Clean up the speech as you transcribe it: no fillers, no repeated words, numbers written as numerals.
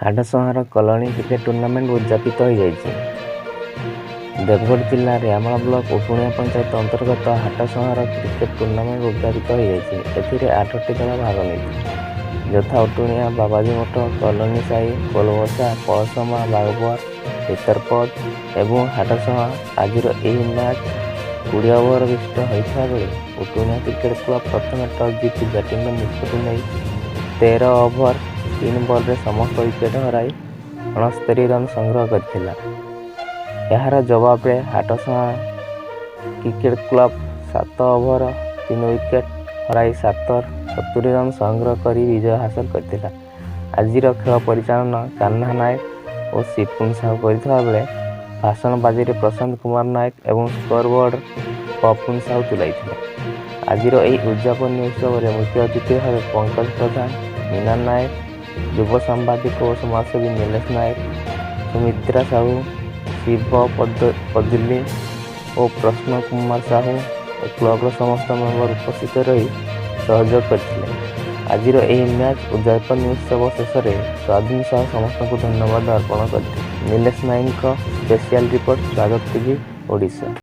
ହାଡ଼ସହାର colony cricket tournament ଉଦଯାପିତ ହୋଇଯାଇଛି। ଦେବଗଡ଼ ଜିଲ୍ଲା ରେଆମାଳ ବ୍ଲକ ଉଟୁଣିଆ ପଞ୍ଚାୟତ ଅନ୍ତର୍ଗତ ହାଟସହାର କ୍ରିକେଟ ଟୁର୍ଣ୍ଣାମେଣ୍ଟ ଉଦଯାପିତ ହୋଇଯାଇଛି। ଏଥିରେ 8ଟି ଦଳ ଭାଗ ନେଇଥିଲେ, ଯଥା ଉଟୁଣିଆ, ବାବାଜୀ ମଠ, କଲୋନୀ ସାହି, କୋଲବସା, ପଳସମା, ବାଘୁଆ, ଭିତରପଦ ଏବଂ ହାଟସହା। ଆଜିର ଏହି ମ୍ୟାଚ୍ 20 ଓଭର ବିଶିଷ୍ଟ ହୋଇଥିବା ବେଳେ ଉଟୁଣିଆ କ୍ରିକେଟ କ୍ଲବ ପ୍ରଥମେ ଟସ୍ ଜିତି ବ୍ୟାଟିଂର ନିଷ୍ପତ୍ତି ନେଇ 13 ଓଭର 3 ବଲରେ ସମସ୍ତ ୱିକେଟ ହରାଇ 69 ରନ୍ ସଂଗ୍ରହ କରିଥିଲା। ଏହାର ଜବାବରେ ହାଟସହା କ୍ରିକେଟ କ୍ଲବ 7 ଓଭର 3 ୱିକେଟ ହରାଇ 70 ରନ୍ ସଂଗ୍ରହ କରି ବିଜୟ ହାସଲ କରିଥିଲା। ଆଜିର ଖେଳ ପରିଚାଳନା କାହ୍ନା ନାୟକ ଓ ସିପୁନ ସାହୁ କରିଥିବା ବେଳେ ଭାଷଣବାଜିରେ ପ୍ରଶାନ୍ତ କୁମାର ନାୟକ ଏବଂ ସ୍କୋରବୋର୍ଡ ପପୁନ ସାହୁ ତୁଲାଇଥିଲେ। ଆଜିର ଏହି ଉଦଯାପନୀ ଉତ୍ସବରେ ମୁଖ୍ୟ ଅତିଥି ଭାବେ ପଙ୍କଜ ପ୍ରଧାନ, ମୀନା ନାୟକ, ଯୁବ ସାମ୍ବାଦିକ ଓ ସମାଜସେବୀ ନିଲେଶ ନାୟକ, ସୁମିତ୍ରା ସାହୁ, ଶିବ ପଦୁଲି ଓ ପ୍ରସନ୍ନ କୁମାର ସାହୁ ଓ କ୍ଲବର ସମସ୍ତ ମେମ୍ବର ଉପସ୍ଥିତ ରହି ସହଯୋଗ କରିଥିଲେ। ଆଜିର ଏହି ମ୍ୟାଚ୍ ଉଦଯାପନୀ ଉତ୍ସବ ଶେଷରେ ସ୍ୱାଧୀନ ସାହୁ ସମସ୍ତଙ୍କୁ ଧନ୍ୟବାଦ ଅର୍ପଣ କରିଥିଲେ। ନିଲେଶ ନାୟକଙ୍କ ସ୍ପେଶିଆଲ ରିପୋର୍ଟ, ସ୍ୱାଗତ ଟିଭି, ଓଡ଼ିଶା।